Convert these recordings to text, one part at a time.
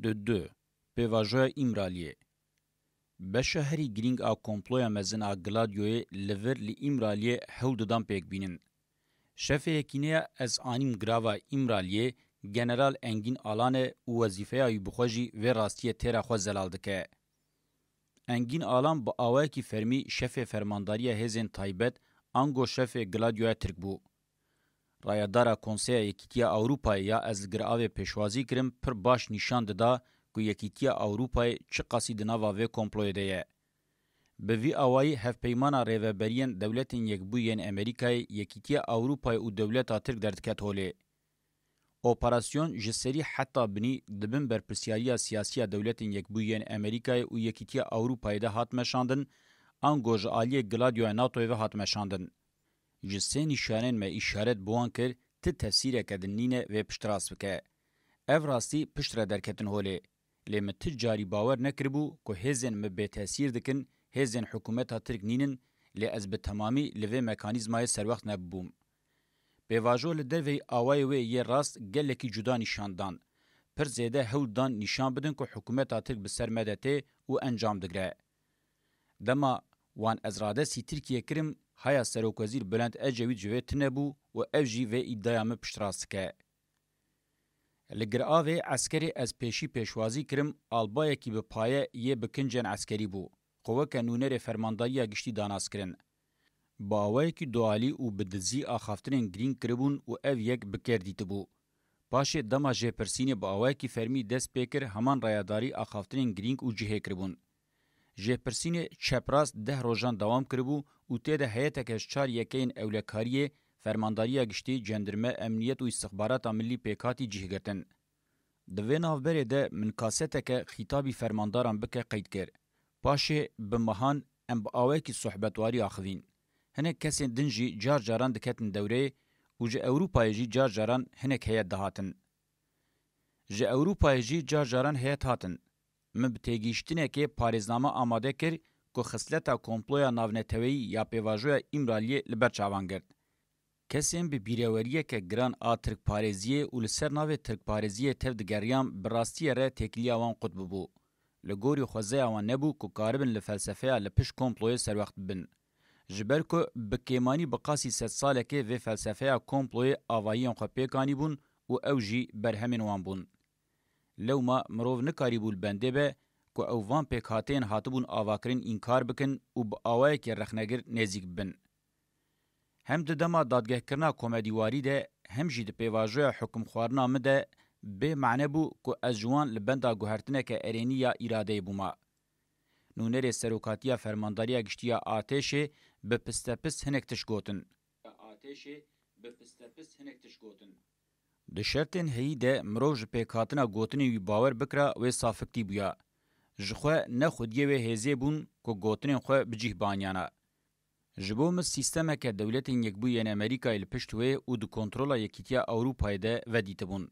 دو پیواژویا ایمرالیه بشهری گرینگ آ کمپلویا مزن آ گلادیوی لور لی ایمرالیه هولددان پیک بینن. شفه یکینه از آنیم گراوا ایمرالیه جنرال انگین آلانه و وظیفه آی بخوجی و راستیه تیرا خو زلال دکه. انگین آلان با آوه کی فرمی شفه فرمانداری هزین تایبت انگو شفه گلادیویا ترک بو. رایدارا کنسیا یکیتیا اوروپای یا از گرآوه پیشوازی کرم پر باش نشان داده که یکیتیا اوروپای چه قصید نوا و کمپلوی دیه. به وی آوایی هفپیمانا ریوبرین دولتین یکبوین امریکای یکیتیا اوروپای و دولتا ترک دردکت هولی. اپراسیون جسری حتی بنی دبن بر پرسیاریا سیاسی دولتین یکبوین امریکای و یکیتیا اوروپای ده هات مشاندن انگوژ آلی گلادیو ناتوی و هات مشاندن. جسه نشانن ما اشارت بوان کر تی تفسیر کدنینه و پشتراس بکه. او راستی پشتر درکتن هولی. لیم تجاری باور نکربو که هزین مبه تاثیر دکن هزین حکومت ها ترک نینن لی از به تمامی لوی مکانیزمای سروخت نبوم. به واجو لدروی آوای وی یه راست گلکی جدا نشاندان. پر زیده هولدان نشان بدن که حکومت ها ترک بسر مدته و انجام دگره. دما وان ازراده سی ترکیه کرم هایا سروک وزیر بلند اجوید جوه تنبو و اوجی و ایدایام پشتراست که. لگر آوه عسکری از پیشی پیشوازی کرم آلبایه کی به پایه یه بکنجن عسکری بو. قوه کنونر فرمانداری گشتی داناس کرن. با آوه کی دوالی و بدزی آخافترین گرین کربون و او یک بکردیت بو. باشه دما جه پرسینی با آوه کی فرمی دست پیکر همان رایداری آخافترین گرینگ و جهه کربون. جه پرسینی چپراس 10 روزان دوام کربو و تیده هیئت کشچار یکین اولکاریه فرمانداری گشتی جندرمه امنیت و استخبارات ملی پیکاتی جه گرتن. دوی نافبره ده من کاسته که خطابی فرمانداران بکه قید کرد. باشه بمهان ام با آوه کی صحبتواری آخوین. هنه کسی دنجی جار جاران دکتن دوره و جه اوروپای جی جار جاران هنه هیئت دهاتن. جه اوروپای جی جار جاران هیئت هاتن. من بتگیشتنه که پاریزنامه آماده کر که خصلتا کمپلویا ناونتوی یا پیواژویا ایمرالیه لبر چاوان گرد. کسیم به بیروریه که گران آ ترک پارێزیه و لسر ناوی ترک پارێزیه تف دگریان براستی ره تکلی آوان قطب بو. لگوری خوزه آوان نبو که کاربن لفلسفه لپش کمپلوی سر وقت بن. جبر که بکیمانی بقاسی 100 ساله که و فلسفه کمپلوی آواییان خو پیکانی بون و اوجی برهمین وان بون. لو ما مروف نکاری بول بنده به که او وان پیکاتین هاتبون آواکرین انکار بکن و با آوایی که رخنگر نزیک بن. هم د دما دادگاه کرنا کمدیواری ده هم جید پیواژویا حکم خوارنا مده به معنی بو که از جوان لبندا گوهرتنه که ارینی یا اراده بوما. نونر سروکاتیا فرمانداریا گشتیا آتشه به پستپس هنک تشگوتن. ده شرطن هی ده مروج پیکاتنا گوتنی وی باور بکرا و صافکتی بویا. جخواه نه خودیه و هزه بون که گوتنین خواه بجیه بانیانا. جبوم سیستم که دولتین یکبوین امریکا ایل پشتوه او دو کنترولا یکیتیا اوروپای ده ودیت بون.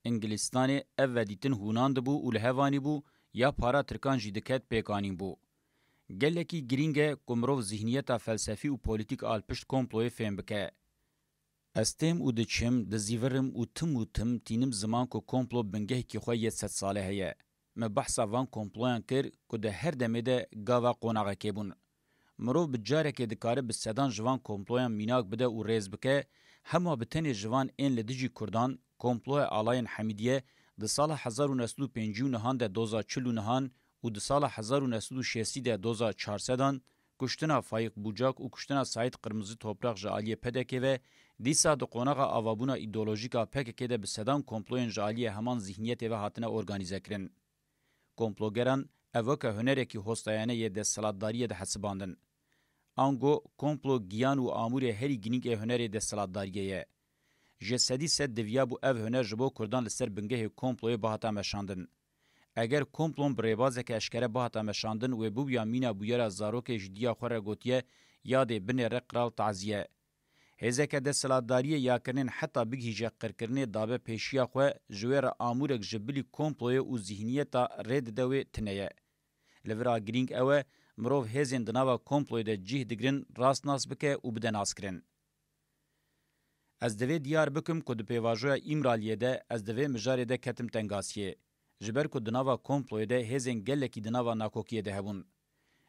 انگلستان او ودیتن هوناند بو و لحوانی بو یا پارا ترکان جیدکت پیکانین بو. گلکی گرینگه کمروف ذهنیتا فلسفی و پولیتیک آل پشت کمپلوی فهم بکه. استیم او ده چم ده زیورم او تم تینم زمان که کمپلو بنگه کی خواه 100 ساله هیه. مبحثا وان کمپلویان کر که ده هر دمه ده گاوا قوناغه که بون. مرو بجاره که دکاره به صدان جوان کمپلویان میناک بده و ریز بکه همه بتنی جوان این لدیجی کردان کمپلوی آلاین حمیدیه ده سال 1959 ده 2049 و ده سال 1960 ده 2400 کشتنا فایق بوجاک و کشتنا سعید قرمزی توپراق جالیه پدکه و دیسا ده قوناغا آوابونا ایدولوژیکا پکه ده به صدان کمپلوین جالیه همان ذهنیت و هاتنه ارگانیزه کرن. کمپلوگران اوکه هنرکی هستایانه یه ده سلادداریه ده حسباندن. آنگو کمپلو گیان و آمور هری گینگ هنر ده سلادداریه. جسدی سد دویابو او هنر جبو کردان لسر بنگه کمپلوی باهتا مشاندن. اگر کمپلون بریبازه که اشکره باهتا مشاندن و بو یا مینا بویرا زاروک جدیا خوره گوتیه یاد بنه رقرال تعزیه. هزه که ده سلادداریه یا کرنین حتی بگی جقر کرنه دابه پیشیا خواه جویر آمورک جبلی کمپلوی و ذهنیتا رید دوی تنیه. لورا گرینگ اوه مروف هزین دناوا کمپلوی ده جیه دگرین راست ناس بکه و بده ناس کرن. از دوی دیار بکم که ده پیواژویا ایمرالیه ده از دوی مجاره ده کتم تنگاسیه. جبر کو دناوا کومپلوی ده هزن گلکی دناوا ناکوکی ده هبون.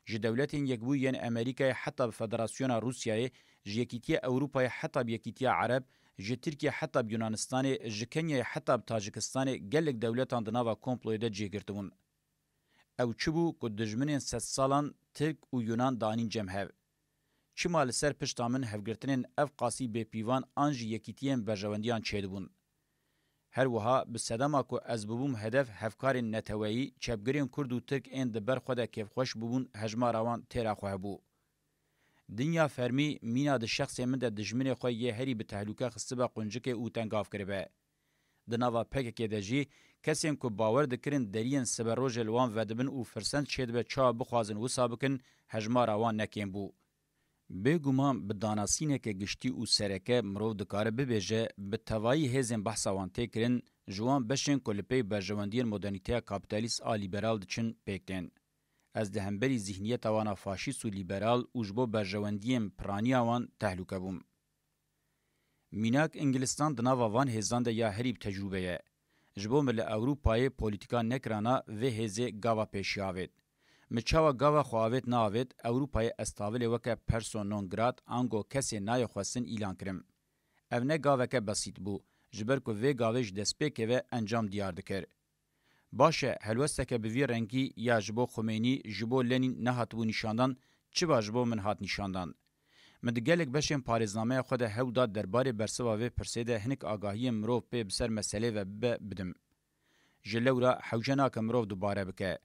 ji devletên yekbû yên Amerîkayê heta bi Federasyona Rusyayê, ji Yekîtiya Ewropayê heta bi Yekîtiya Ereb, ji Tirkiye heta bi Yunanistanê, ji Kenyayê heta bi Tacikistanê gelek dewletan di nava komployê de cêgirtibûn. Ew çi bû ku dijminên sed salan Tirk û Yunan danîn cem hev. Çima li ser pişta min hevgirtinên ev qasî bêpîvan an jî yekîtiyên berjewendiyan çêdibûn. Her wiha bi sedema ku ez bibûm hedef hevkarên neteweyî, çepgirên Kurd û Tirk ên di ber xwe de kêfxweş bibûn hejmara wan têra xwe hebû. Dinya fermî mîna di şexsê min de dijminê xwe yê herî bi tehlûke xistibe quncikê û tengav kiribe. Di nava PKK de jî kesên ku bawer dikirin deriyên siberrojê li wan vedibin û firsend çêdibe çawa bixwazin wisa bikin, hejmara wan nekêm bû. Bêguman bi danasîneke giştî û sereke mirov dikare bibêje bi tevayî hêzên behsa wan tê kirin, ji wan beşên ku li pêy berjewendiyên modernîteya kapitalîst a lîberal diçin pêk tên. Ez di hemberî zihniyeta wana faşîst û lîberal û ji bo berjewendiyên piraniya wan tehlûke bûm. Mînak Ingîlistan di nava van hêzan de ya herî bi tecrûbe ye. Ji bo me li Ewropayê polîtika nekirana vê hêzê gava pêşiyavêt. Mi çawa gava xwe avêt naavêt, Ewropayê estavilê weke perso non grat ango kesê nayê xwestin îlan kirim. Ev ne gaveke besît bû, ji ber ku vê gavê ji destpêkê ve encam diyar dikir. Baş e helwesteke bi vî rengî ya ji bo Xumeyni, ji bo Lenin nehatibû nîşandan, çiba ji bo min hat nîşandan. Min di gelek beşên parêznameya xwe de hew da derbarê bersiva vê pirsê de hinek agahiyên mirov pê bi ser meselê ve bibe bidim. Ji lewra hewce nake mirov dubare bike.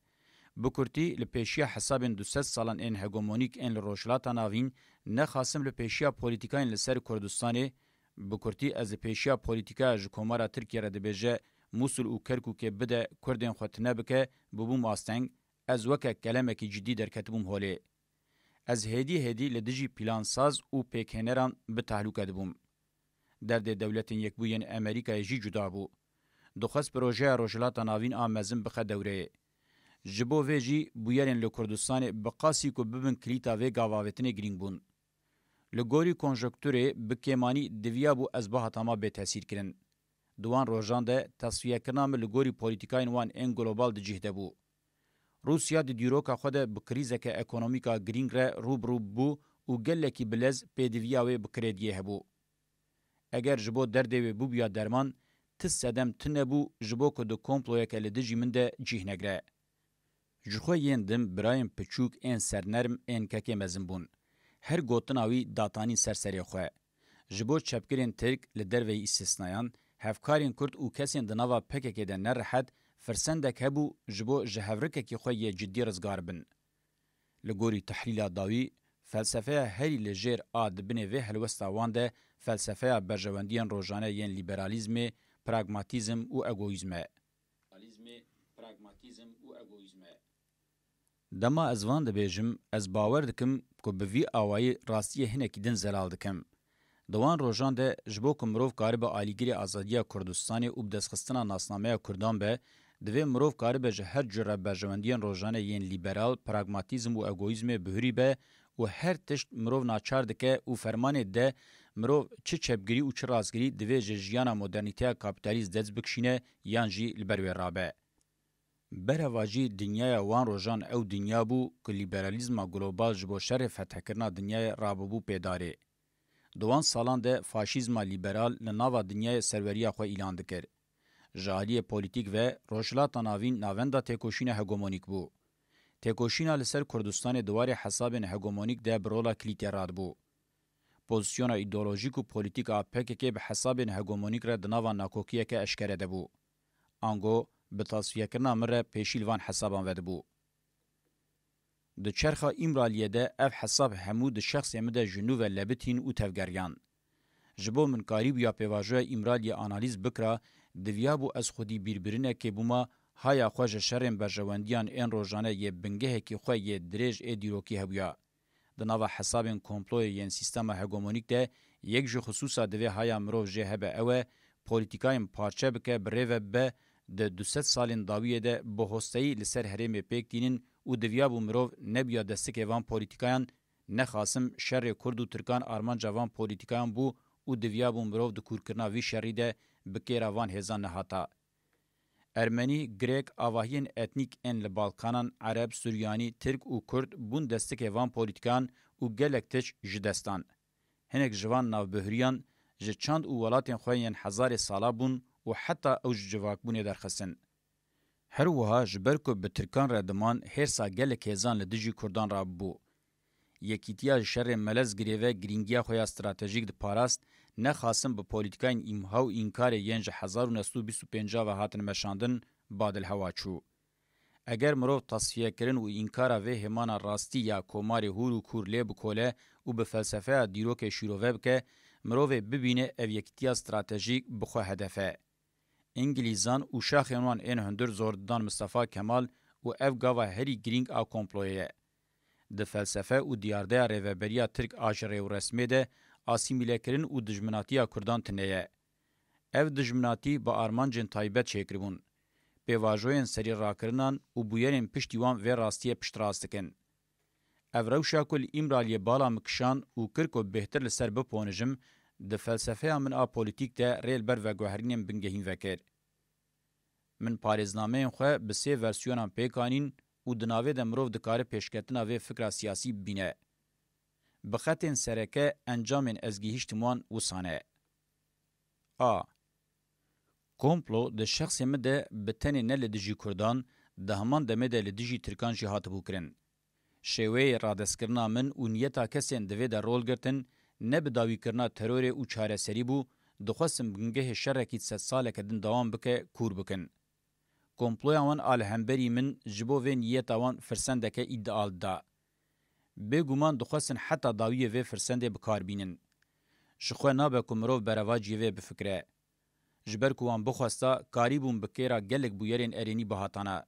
Bu kurtî li pêşiya hesabên 200 salan ên hegemonîk ên li rojhilata navîn nexasim li pêşiya polîtikayên li ser Kurdistanê, bu kurtî ez li pêşiya polîtikaya ji komara Tirkiye re dibêje Musul û Kerkûkê bide Kurdên xwe tune bike, bibûm asteng, ez weke kelemekî cidî derketibûm holê. Ez hêdî li dijî plansaz û pêkhêneran bi tehlûke dibûm. Derdê dewletên yekbûyên Amerîkayê jî cuda bû. Dixwest projeya rojhilata navîn a mezin bixe dewreyê. Ji bo vê jî bûyerên li Kurdistanê bi qasî ku bibin kilîta vê gavavetinê girîng bûn. Li gorî konjonktûrê bi kêmanî diviya bû ez bihatama bêtesîr kirin. Di wan rojan de tasfiyekirina me li gorî polîtikayên wan ên global di cih de bû. Rusya di dîroka xwe de bi krîzeke ekonomîk a girîng re rûbirû bû û gelekî bilez pêdiviya wê bi krêdiyê hebû. Eger ji bo derdê wê bûbiya derman, tis sedem tune bû ji bo ku di komployeke li dijî min de cih negre. Ji xwe yên dim birayên piçûk ên sernerm ên kekê mezin bûn. Her gotina wî datanîn ser serê xwe. Ji bo çepkirên Tirk li derveyî îstisnayan, hevkarên Kurd û kesên di nava PKK de nerehet, firsendek hebû ji bo ji hevrikekî xwe yê ciddî rizgar bin. Li gorî tehlîla dawî, felsefeya herî li jêr a dibinê vê helwesta wan de felsefeya berjewendiyên rojane yên liberalîzmê, pragmatîzm û egoîzme. Dema ez van dibêjim, ez bawer dikim ku bi vî awayî rastiyê hinekî din zelal dikim. Di wan rojan de ji bo ku mirov karibe alîgirê azadiya Kurdistanê û bi destxistina nasnameya Kurdan be, divê mirov karibe ji her cure berjewendiyên rojane yên liberal, pragmatîzm û egoîzmê bihûrî be û her tişt mirov naçar dike û fermanê de mirov çi çepgirî û çi rastgirî divê ji jiyana modernîteya kapitalîst dest bikişîne yan jî li ber wê rabe. Berheva jî dinyaya wan rojan ew dinya bû ku liberalîzma global ji bo şerê fethekirina dinyayê rabibû pêdarê. Di wan salan de faşîzma liberal li nava dinyayê serweriya xwe îlan dikir. Ji aliyê polîtîk ve rojhilata navîn navenda têkoşîna hegemonîk bû. Têkoşîna li ser Kurdistanê diwarê hesabên hegemonîk de bi rola kilîtê radibû. Pozisyona îdeolojîk û polîtîk a PKK bi hesabên hegemonîk re di nava nakokiyeke eşkere debû. Ango bi tasfiyekirina min re pêşî li van hesaban vedibû. Di çerxa İmraliyê de ev hesab hemû di şexsê min de ji nû ve lebitîn û tevgeriyan. Ji bo min karîbûya pêvajoya İmraliyê analîz bikira, diviya bû ez xwedî bîrbirinekê bûma haya xwe ji şerên berjewendiyan ên rojane yê bingehekî xwe yê dirêj ê dîrokî hebûya. Di nava hesabên komployê yên sîstema hegemonîk de yek ji xusûsa divê haya mirov jê hebe ew e, polîtikayên parçe bike bi rêve bibe di 200 salên dawiyê de bi hosteyî li ser herêmê pêk dînin û diviya bû mirov nebiya destikê van polîtikayan, nexasim şerê Kurd û Tirkan armanca van polîtikayan bû û diviya bû mirov di kûrkirina vî şerî de bi kêra van hêzan nehata. ارمنی، گریک، آواهین اتنیک ان لبالکانان، عرب، سوریانی، ترک و کرد بون دستک وان پولیتیکان و گلکتش جدستان. هنک جوان ناوبهریان جه چند و ولاتین خوین هزار سالا بون و حتی اوج جواک بونه درخستن. هر وها جبرکو به ترکان ردمان هرسا گلک هزان لدجی کردان را بو. یکیتیا شر ملز گریوه گرینگیا خویا استراتژیک د پاراست نه خاصم به پولیتیکاین امهاو انکار ینج 1925 و هاتن مشاندن بادل هوا چو. اگر مرو تصفیه کرن و انکار و همان راستی یا کومار هورو کور لی بکوله و به فلسفه دیروک شیروه بکه مرو ببینه او یکیتیا استراتژیک بخو هدفه. انگلیزان و شاخیانوان این هندر زوردان مصطفی کمال و اف گاوا هری گرینگ آ کمپلویه. د فلسفه او دیارده ریوبریا ترک آجره و رسمه ده آسیمیله کرن او دجمناتیا کردان تنیه. اف دجمناتی با آرمانجن تایبت شکربون. به واجوین سری راکرنان او بویرین پشتیوان و راستیه پشت راستکن. اف روشا کل امرالی بالا مکشان او کرکو بهتر لسر بپونجم د فلسفه من آ پولیتیک ده ریل بر و گوهرینم بنگهین وکر. من پارێزنامeyên xwe bi sê versiyonan pêkanîn û di navê de mirov dikare pêşketina vê fikra siyasî bibîne. Bi xetên sereke encamên ezgîhîştî wan wisan e. A. Komplo di şexsê min de bi tenê ne li dijî Kurdan, di heman demê de li dijî Tirkan jî hatibû kirin. Şêweyê radestkirina min û niyeta kesên divê de rol girtin, ne bi dawîkirina terorê û çareserî bû, dixwestin bingehê şerekî sed saleke din dewam bike kûr bikin. Komploya wan alhemberî min ji bo vê niyeta wan firsendeke îdeal da. Bêguman dixwestin heta dawiyê vê firsendê bikarbînin. Ji xwe nabe ku mirov bereva cîvê bifikre. Ji ber ku wan bixwesta karîbûn bi kêra gelek bûyerên erênî bihatana.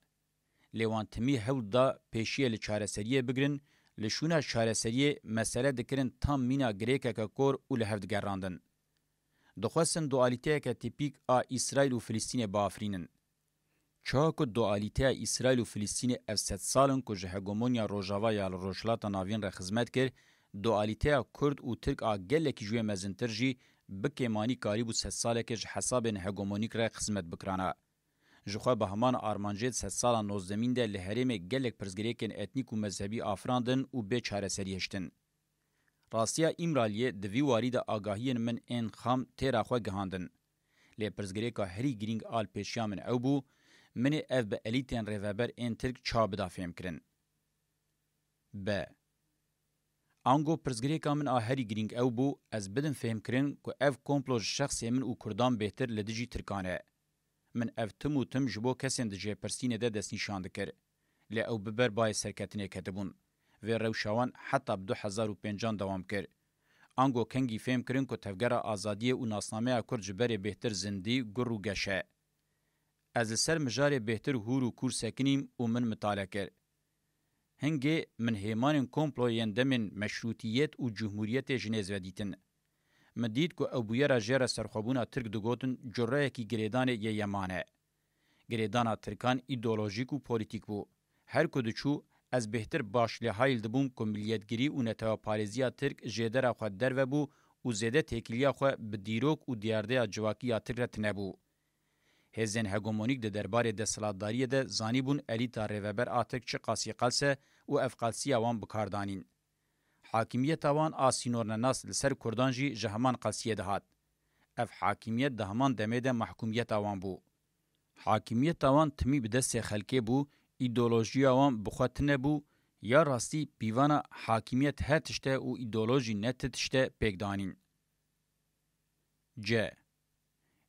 Lê wan timî hewl da pêşiyê li çareseriyê bigirin, li şûna çareseriyê mesele dikirin tam mîna girêkeke kor û li hev digerandin. Dixwestin dualiteyeke tîpîk a İsraîl û Filîstînê biafirînin. Çawa ku dualiteya İsraîl û Filîstînê ev sed salin ku ji hegemonya Rojava ya li Rojhilata Navîn re xizmet kir, dualiteya Kurd û Tirk a gelekî ji wê mezintir jî bi kêmanî karîbû sed salekê ji hesabên hegemonîk re xizmet bikirana. Ji xwe bi heman armancê sed sala nozdemîn de li herêmê gelek pirzgirêkên etnîk û mezhebî afirandin û bê çareserî hiştin. Rastiya İmraliyê di vî warî de agahiyên min ên xam têra xwe gihandin. Lê pirzgirêka herî girîng al pêşiya min ew bû, منی اف به الیتین ریوبر این ترک چا بدا فهم کرن. ب. آنگو پرزگریکا من آهری گرینگ او بو از بدن فهم کرن که اف کمپلوژ شخصی من او کردان بهتر لدیجی ترکانه. من اف تم و تم جبو کسین دجه پرسینه ده دست نشان دکر. لی او ببر بای سرکتنه کتبون. و روشاوان حتی ب 2005 دوام کر. آنگو کنگی فهم کرن که تفگر آزادی و ناسنامه کرد جبر بهتر زندی گرو گشه. از سر مجاری بهتر هور و کور سکنیم و من مطالعه کرد. هنگی من هیمان کمپلوین دمن مشروطیت و جمهوریت جنیز ودیتن. من دید که او بویرا جیر سرخوابونا ترک دگوتن جره کی گریدان یه یمانه. گریدانا ترکان ایدولوژیک و پولیتیک بو. هر کدو چو از بهتر باشلی هایل دبوم که ملیتگیری و نتوا پارێزیا ترک جیدر خود در و بو و زیده تکیلیا خود بدیروک و دیارده جواکی ترک رت نبو. هزین هگمونیک ده درباره دستلاتداری ده زانی بون الیتا ریوبر آتک چه قاسی قلسه و افقالسی آوان بکاردانین. حاکمیت آوان آسینورن ناس لسر کردان جی جهمان قلسیه دهات. اف حاکمیت ده همان دمه ده محکومیت آوان بو. حاکمیت آوان تمی بدست خلکه بو، ایدولوژی آوان بخوات نبو، یا راستی بیوانا حاکمیت هتشته و ایدولوژی نتتشته پیگدانین. ج.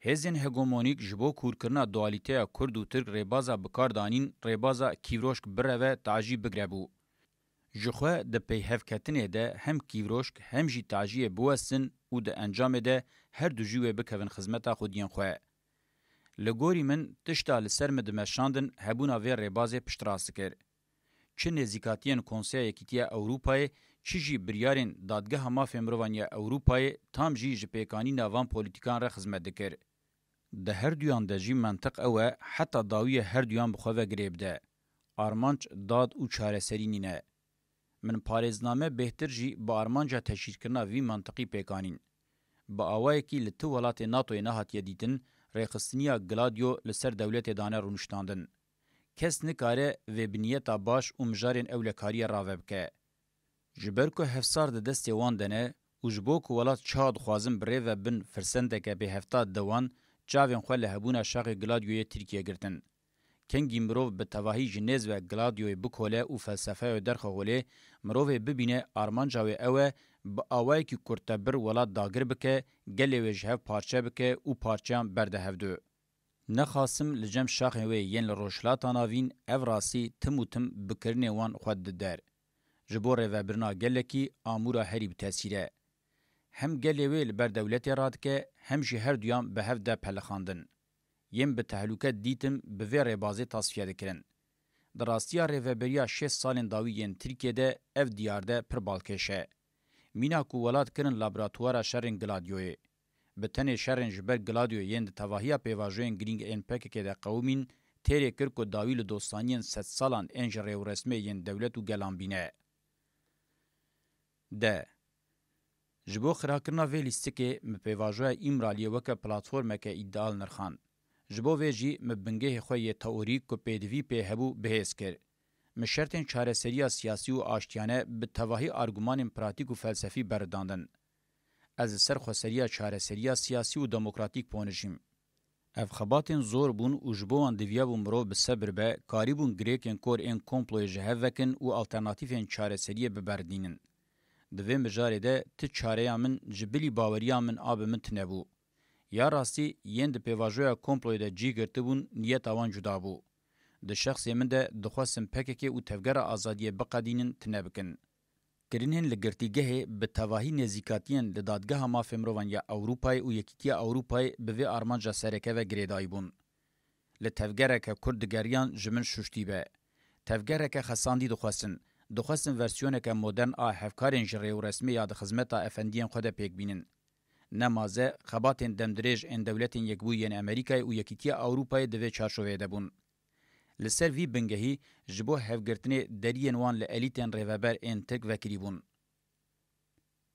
هزین هگمونیک جبو کورکرنا دوالیته کرد و ترک ریبازا بکاردانین ریبازا کیوروشک بره تعجی بگربو. جخوه ده پیهفکتنه ده هم کیوروشک هم جی تعجیه بوستن و ده انجام ده هر دو جیوه بکوین خزمتا خودین خواه. لگوری من تشتا لسر مدمشاندن هبونا وی ریبازه پشتراست کر. چه نزیکاتین کنسیه یکیتیه اوروپای چی جی بریارین دادگاه مافیا مروانیا اوروپای تام جی جپیکانی نوان پولیتیکان را خدمت دکر. ده هر دویان ده جی منطق اوه حتی داویه هر دویان بخواه گریب ده. آرمانچ داد و چاره سری نینه. من پارێزنامه بهتر جی با آرمانجا تشکیل کرنا وی منطقی پیکانین. با آوائه کی لطو ولات ناتوی نهات یدیتن رخصتنیا گلادیو لسر دولت دانه رونشتاندن. کس نکاره و بنیتا باش مجارین اولکاری راوبکه. جبرکو هفسار ده دست وان دنه و جبوک ولات چاد خوازم بره و بن فرسنده که به هفتاد دوان جاوین خواه لحبون شاق گلادیوی ترکیه گرتن. کنگی مروف به تواهی جنیز و گلادیوی بکوله و فلسفه و درخوله مروف ببینه آرمانجاوی اوه با آوائی که کرتبر ولات داگر بکه گلی وجهه پارچه بکه و پارچهان برده هفدو. نخاسم لجم شاقی وی ین لروشلاتا ناوین او راسی تم و تم بکرنه وان خود در. جبور و برنا گلکی آمورا هریب تاثیره. هم گلی وی لبر دولت راد که هم جی هر دویان به هفده پلخاندن. یم به تحلوکت دیتم به وی بازی تصفیه دکرن. در راستیا ریوبریا 6 سالین داویین ترکیه ده اف دیارده پر بالکشه. مینا کو ولات کرن لابراتوارا شرن گلادیوی. به تنه شرن جبر گلادیو یند تواهیا پیواژوین گرینگ ان پک که ده قومین تیری کرکو داویل دوستانین 100 سالان انج ریو رسمی ین دولت و گلانبینه. ده جبو خراکرنا وی لیستکه مپیواژوی ایمرالی وکه پلاتفورمه که ایدال نرخان. جبو ویجی مبنگه خوی تئوریک کو پدوی په هبو بهس کر. مشرتن چاره سریا سیاسی و آشتیانه به تواهی آرگومان پراتیک و فلسفی برداندن. از سر خسریا چاره سریا سیاسی و دموکراتیک پونشیم. اف خباتن زور بون و جبوان دویا و مرو به صبر به کاریبون گریکن کور این کمپلوی جهوکن و الٹرناتیفین چاره سریه ببردینن. دوی مجاره ده تی چاره من جبلی باوریا من آب من تنبو. یا راستی یند پیواژویا کمپلوی ده جی گرته بون نیت آوان جدا بو. ده شخص یمن ده دخواستم پککی و تفگر آزادی بقادینن تنبکن. کرینن لگرتیگه به تواهی نزیکاتین لدادگاه ما فمروان یا اوروپای و یکیتیا اوروپای به وی آرمانجا سرکه و گریدای بون. لتفگره که کردگریان جمن ششتی به. تفگره که خساندی دخواستن ورسیونه که مدرن هفکارین جری و رسمی یاد خدمتا افندین خود پیک بینن. نمازه خباتین دمدریج ان دولتین یکبو ین امریکای و یکیتیا اوروپای دوی چارشوه ده بون. لسر وی بنگهی جبو هفگرتنی درین وان لألیتن ریوبر این تک وکری بون.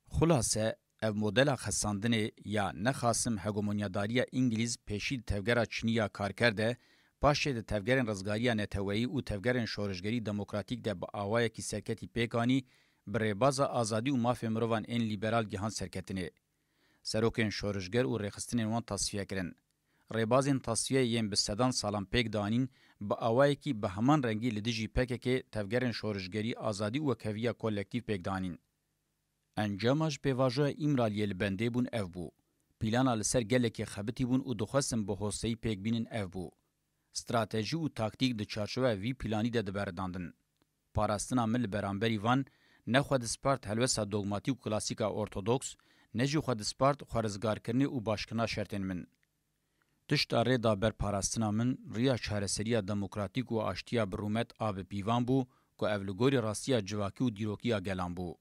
خلاصه او مدل خساندنه یا نخاسم هگومونیاداری انگلیز پیشید تفگره چینیا کار کرده پاشه ده تفگرن رزگاریا نتوایی و تفگرن شورشگری دموکراتیک ده با آوای کی سرکتی پیکانی بر بازا آزادی و مافی مروان این لیبرال گهان سرکتنه. سروکن شورشگر و رخصتن وان تصفیه کرن. ریبازین تصفیه یم به صدان سالان پیک دانین با آوایی کی به همان رنگی لدیجی پیک که تفگرن شورشگری آزادی و کویا کولکتیو پیک دانین. انجامش به واژه ایمرالیل بنده بون اف بو. پیلانا لسر گلکی خبتی بون و دخواستم به حوصی پیک بینن اف بو. استراتژی و تاکتیک د چارچوبه وی پلانی ده برداندن. پاراستنا مل برانبری وان نه خود سپارت هلوسا دوگماتیک کلاسیکا ارتودکس نه جو خود سپارت خارزگار کرنی و باشکنا شرطن من. تشتاره دا بر پاراستنا من ریا چارسریا دموکراتیک و آشتیا برومت آب پیوان بو که اولگوری راستیا جواکی و دیروکیا گلان بو.